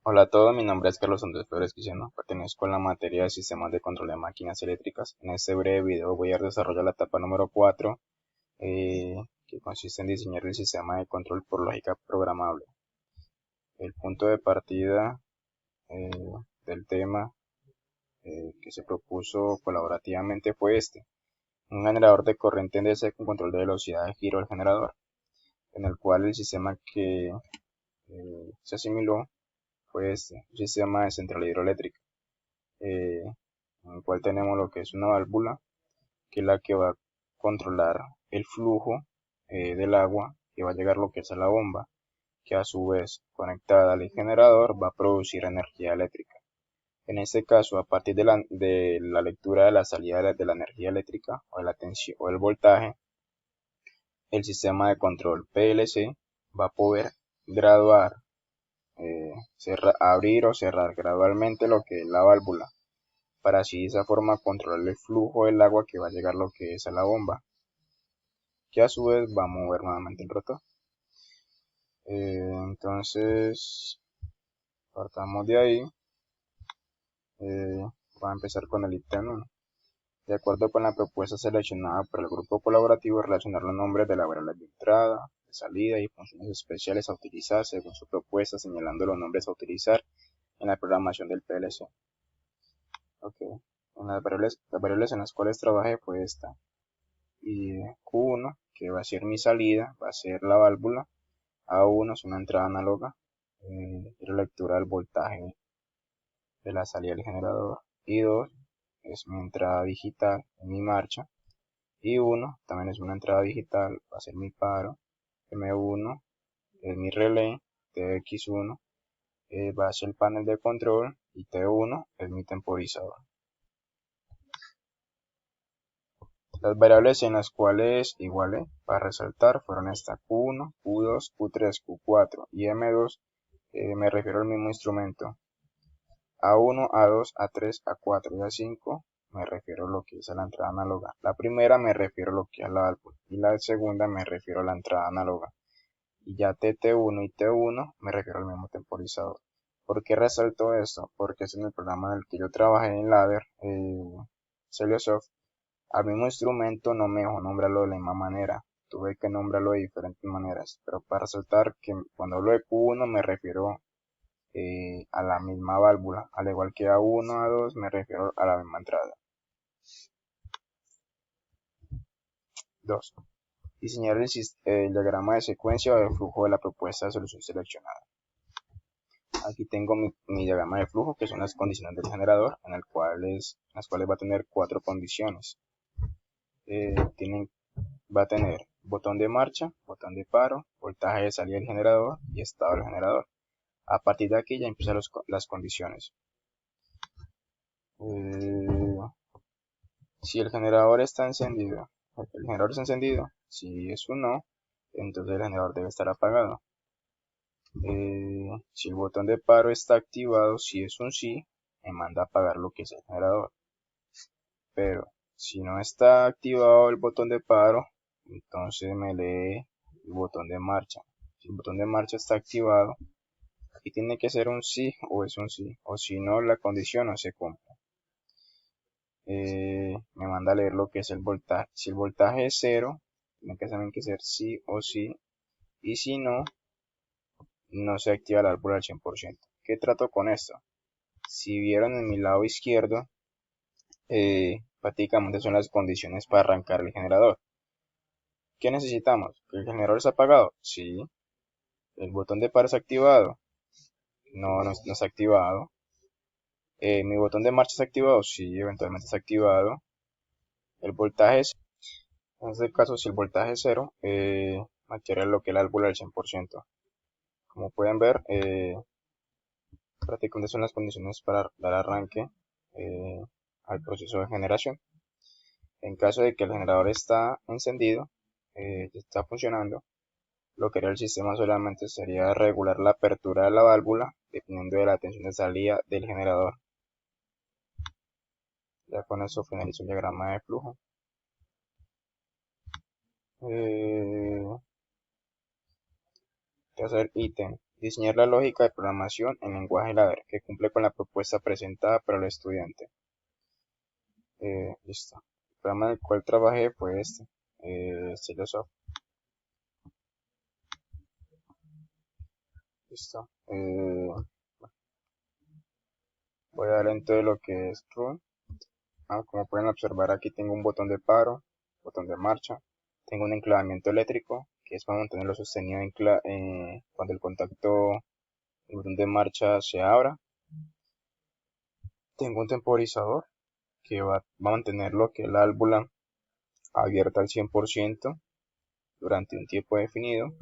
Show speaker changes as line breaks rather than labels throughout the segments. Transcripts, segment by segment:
Hola a todos, mi nombre es Carlos Andrés Flores Quiseno, pertenezco a la materia de sistemas de control de máquinas eléctricas. En este breve video voy a desarrollar la etapa número 4, que consiste en diseñar el sistema de control por lógica programable. El punto de partida eh, del tema que se propuso colaborativamente fue un generador de corriente en DC con control de velocidad de giro del generador, en el cual el sistema que se asimiló fue un sistema de central hidroeléctrica. En el cual tenemos lo que es una válvula, que es la que va a controlar el flujo del agua que va a llegar lo que es a la bomba, que a su vez conectada al generador va a producir energía eléctrica. En este caso, a partir de la lectura de la salida de la energía eléctrica o de la tensión o el voltaje, el sistema de control PLC va a poder graduar, abrir o cerrar gradualmente lo que es la válvula, para así de esa forma controlar el flujo del agua que va a llegar lo que es a la bomba, que a su vez va a mover nuevamente el rotor. Entonces, partamos de ahí. Va a empezar con el ítem 1. De acuerdo con la propuesta seleccionada por el grupo colaborativo, relacionar los nombres de las variables de entrada, de salida y funciones especiales a utilizar según su propuesta, señalando los nombres a utilizar en la programación del PLC. Okay. Las variables en las cuales trabajé fue esta. Y Q1, que va a ser mi salida, va a ser la válvula. A1 es una entrada análoga, la lectura del voltaje de la salida del generador. Y 2 es mi entrada digital en mi marcha. Y 1 también es una entrada digital, va a ser mi paro. M1 es mi relé. TX1 va a ser el panel de control. Y T1 es mi temporizador. Las variables en las cuales igualé para resaltar fueron esta: Q1, Q2, Q3, Q4 y M2. Me refiero al mismo instrumento. A1, A2, A3, A4 y A5 me refiero a lo que es a la entrada análoga. La primera me refiero a lo que es la válvula y la segunda me refiero a la entrada análoga. Y ya TT1 y T1 me refiero al mismo temporizador. ¿Por qué resalto esto? Porque es en el programa en el que yo trabajé en Ladder, Celiosoft. Al mismo instrumento no me dejó nombrarlo de la misma manera, tuve que nombrarlo de diferentes maneras, pero para resaltar que cuando hablo de Q1 me refiero a la misma válvula, al igual que A1, A2 me refiero a la misma entrada. 2. Diseñar el diagrama de secuencia o de flujo de la propuesta de solución seleccionada. Aquí tengo mi diagrama de flujo, que son las condiciones del generador, en las cuales va a tener 4 condiciones. Va a tener botón de marcha, botón de paro, voltaje de salida del generador y estado del generador. A partir de aquí ya empiezan las condiciones. Si el generador está encendido, si es un no, entonces el generador debe estar apagado. Si el botón de paro está activado, si es un sí, me manda a apagar lo que es el generador. Pero si no está activado el botón de paro, entonces me lee el botón de marcha. Si el botón de marcha está activado, aquí tiene que ser un sí o es un sí, o si no, la condición no se cumple. Me manda a leer lo que es el voltaje. Si el voltaje es 0, tiene que ser sí o sí, y si no, no se activa el árbol al 100%. ¿Qué trato con esto? Si vieron en mi lado izquierdo, prácticamente son las condiciones para arrancar el generador. ¿Qué necesitamos? ¿Que el generador está apagado? Sí. ¿El botón de paro está activado? No está activado. ¿Mi botón de marcha está activado? Sí, eventualmente está activado. El voltaje es, en este caso, si el voltaje es 0, activará lo que es el árbol al 100%. Como pueden ver, prácticamente son las condiciones para dar arranque al proceso de generación. En caso de que el generador está encendido, está funcionando, lo que haría el sistema solamente sería regular la apertura de la válvula dependiendo de la tensión de salida del generador. Ya con eso finalizo el diagrama de flujo. Tercer ítem, Diseñar la lógica de programación en lenguaje ladder que cumple con la propuesta presentada para el estudiante. Listo. El programa en el cual trabajé fue este, Stylosoft. Listo. Voy a dar entonces lo que es run. Como pueden observar, aquí tengo un botón de paro, botón de marcha. Tengo un enclavamiento eléctrico, que es para mantenerlo sostenido cuando el contacto, el botón de marcha se abra. Tengo un temporizador, que va a mantener lo que es la válvula abierta al 100% durante un tiempo definido.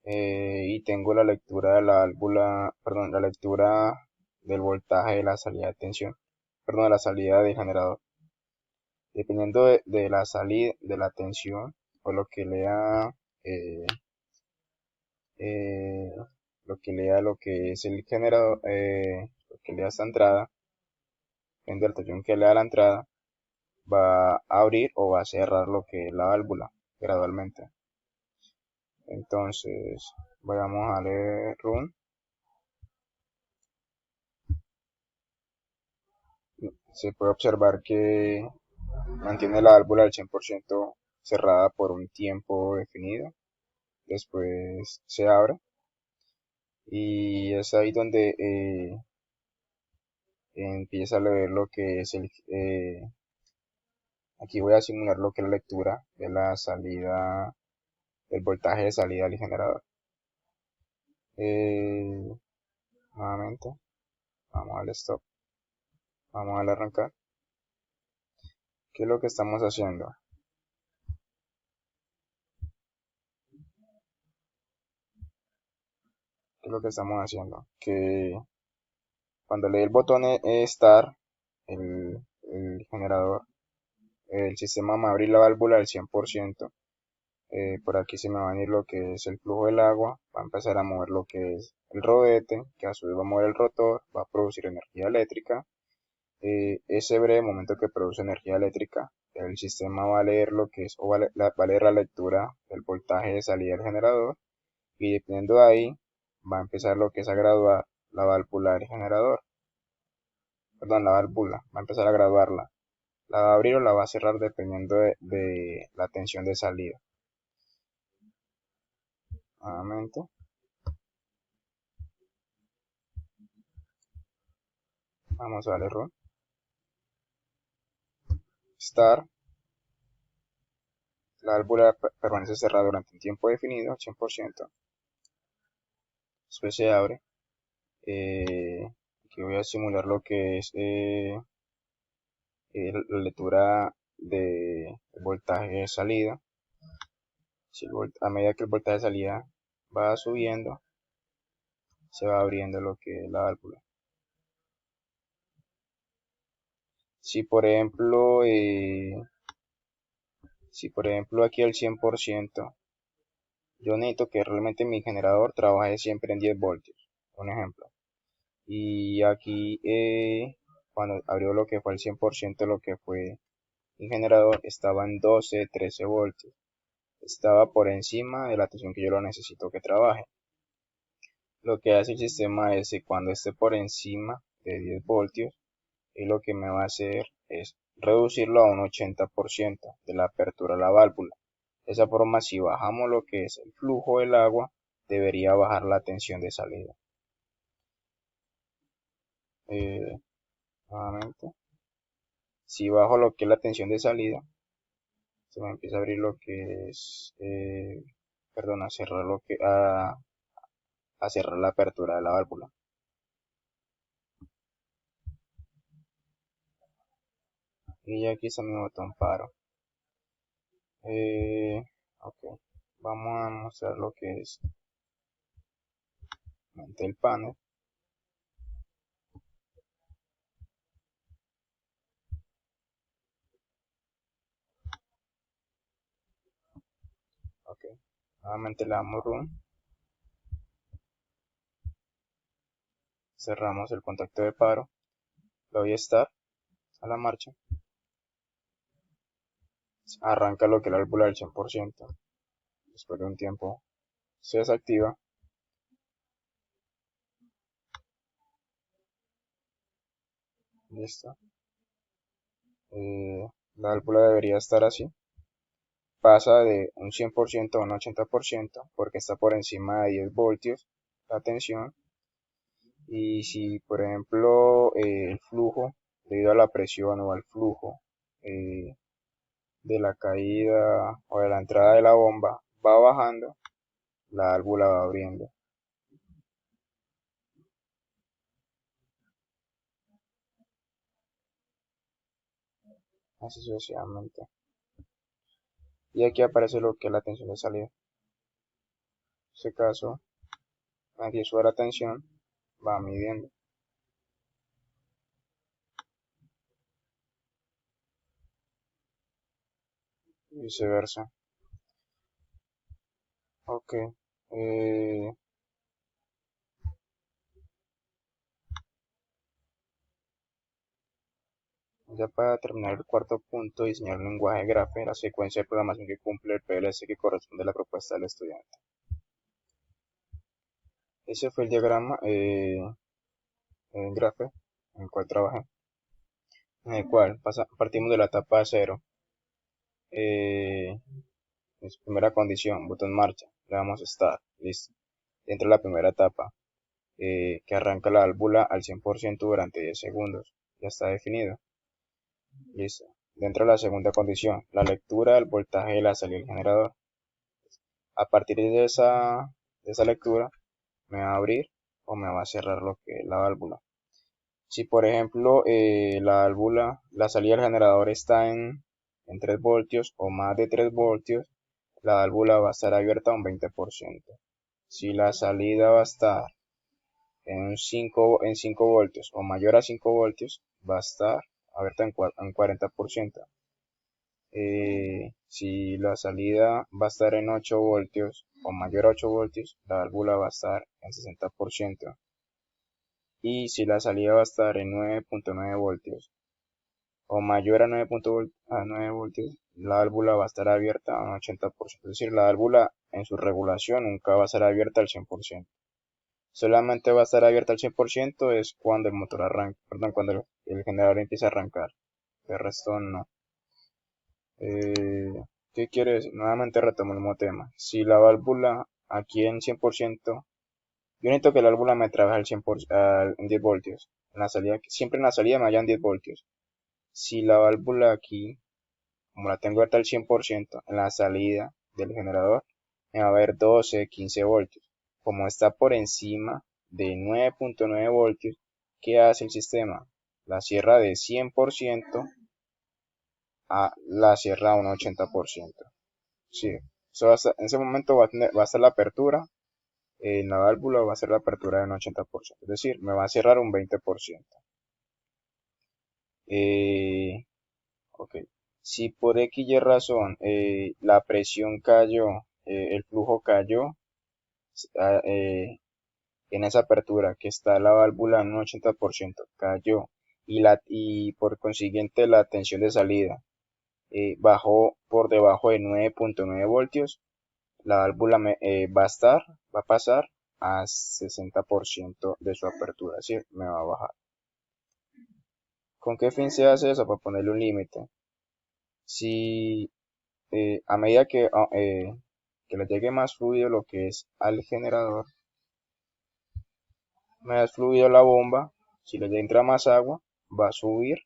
Y tengo la lectura de la válvula, perdón, la lectura del voltaje de la salida de tensión, perdón, de la salida del generador. Dependiendo de la salida de la tensión o eh, eh, lo que es el generador, lo que lea esta entrada, en la tensión que lea la entrada, va a abrir o va a cerrar lo que es la válvula gradualmente. Entonces, vamos a leer run. Se puede observar que mantiene la válvula al 100% cerrada por un tiempo definido. Después se abre. Y es ahí donde empieza a leer lo que es aquí voy a simular lo que es la lectura de la salida, del voltaje de salida del generador. Nuevamente, vamos al stop, vamos al arrancar. ¿Qué es lo que estamos haciendo? ¿Qué es lo que estamos haciendo? Que cuando lee el botón Start, el generador, el sistema va a abrir la válvula al 100%. Por aquí se me va a venir lo que es el flujo del agua, va a empezar a mover lo que es el rodete, que a su vez va a mover el rotor, va a producir energía eléctrica. Ese breve momento que produce energía eléctrica, el sistema va a leer lo que es, o va a leer la lectura del voltaje de salida del generador, y dependiendo de ahí, va a empezar lo que es a graduar la válvula del generador, perdón, la válvula, va a empezar a graduarla, la va a abrir o la va a cerrar dependiendo de la tensión de salida. Nuevamente. Vamos a darle run. Start. La válvula permanece cerrada durante un tiempo definido, al 100%. Después se abre. Aquí voy a simular lo que es la lectura de voltaje de salida. Si a medida que el voltaje de salida va subiendo, se va abriendo lo que es la válvula. Si por ejemplo, aquí al 100%, yo necesito que realmente mi generador trabaje siempre en 10 voltios, un ejemplo. Y aquí, cuando abrió lo que fue el 100%, lo que fue mi generador, estaba en 12, 13 voltios. Estaba por encima de la tensión que yo lo necesito que trabaje. Lo que hace el sistema es que cuando esté por encima de 10 voltios, lo que me va a hacer es reducirlo a un 80% de la apertura de la válvula. De esa forma, si bajamos lo que es el flujo del agua, debería bajar la tensión de salida. Nuevamente, si bajo lo que es la tensión de salida, se me empieza a abrir lo que es, perdón, a cerrar la apertura de la válvula. Y aquí está mi botón paro. Ok, vamos a mostrar lo que es el panel. Ok, nuevamente le damos run, cerramos el contacto de paro, le doy start a la marcha, arranca lo que es la válvula al 100%. Después de un tiempo se desactiva Listo. La válvula debería estar así. Pasa de un 100% a un 80% porque está por encima de 10 voltios la tensión. Y si, por ejemplo, el flujo, debido a la presión o al flujo de la caída o de la entrada de la bomba, va bajando, la válvula va abriendo. Así sucesivamente. Y aquí aparece lo que es la tensión de salida. En este caso, aquí sube la tensión, va midiendo. Y viceversa. Ok. Eh, Ya para terminar el cuarto punto, diseñar un lenguaje Grape, la secuencia de programación que cumple el PLC que corresponde a la propuesta del estudiante. Ese fue el diagrama en Grape, en el cual trabajé, en el cual partimos de la etapa 0. En su primera condición, botón marcha, le damos Start, listo. Dentro de la primera etapa, que arranca la válvula al 100% durante 10 segundos, ya está definido, listo. Dentro de la segunda condición, la lectura del voltaje de la salida del generador. A partir de esa lectura, me va a abrir o me va a cerrar lo que es la válvula. Si por ejemplo la salida del generador está en 3 voltios o más de 3 voltios, la válvula va a estar abierta a un 20%. Si la salida va a estar en 5 voltios o mayor a 5 voltios, va a estar abierta en 40%. Si la salida va a estar en 8 voltios o mayor a 8 voltios, la válvula va a estar en 60%. Y si la salida va a estar en 9.9 voltios o mayor a 9 voltios, la válvula va a estar abierta a un 80%. Es decir, la válvula en su regulación nunca va a estar abierta al 100%. Solamente va a estar abierta al 100% es cuando el motor arranca, perdón, cuando el generador empieza a arrancar. El resto no. ¿Qué quiere decir? Nuevamente retomo el mismo tema. Si la válvula aquí en 100%, yo necesito que la válvula me trabaje al 100%, en 10 voltios. En la salida, siempre en la salida me vayan 10 voltios. Si la válvula aquí, como la tengo abierta al 100%, en la salida del generador, me va a ver 12, 15 voltios. Como está por encima de 9.9 voltios, ¿qué hace el sistema? La cierra de 100% a la cierra a un 80%. Sí, en ese momento va a estar la apertura, en la válvula va a ser la apertura de un 80%, es decir, me va a cerrar un 20%. Ok, si por X y razón la presión cayó, el flujo cayó ah, eh, en esa apertura que está la válvula en un 80%, cayó y por consiguiente la tensión de salida bajó por debajo de 9.9 voltios, la válvula va a pasar a 60% de su apertura, es decir, me va a bajar. ¿Con qué fin se hace eso? Para ponerle un límite. Si a medida que le llegue más fluido lo que es al generador, más fluido la bomba, si le entra más agua, va a subir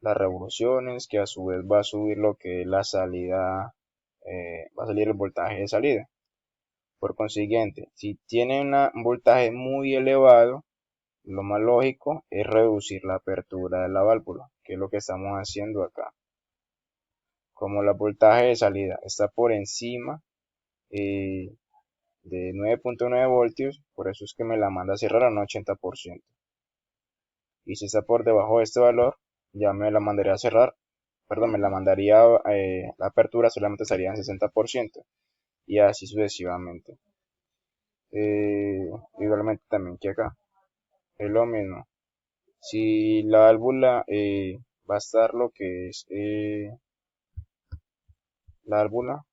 las revoluciones, que a su vez va a subir lo que es la salida, va a salir el voltaje de salida. Por consiguiente, si tiene un voltaje muy elevado, lo más lógico es reducir la apertura de la válvula, que es lo que estamos haciendo acá. Como el voltaje de salida está por encima de 9.9 voltios, por eso es que me la manda a cerrar a un 80%. Y si está por debajo de este valor, ya me la mandaría a cerrar, perdón, me la mandaría, la apertura solamente estaría en 60%, y así sucesivamente. Igualmente también que acá, es lo mismo. Si la válvula va a estar lo que es la válvula,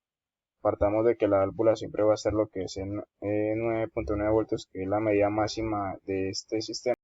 partamos de que la válvula siempre va a estar lo que es en 9.9 voltios, que es la medida máxima de este sistema.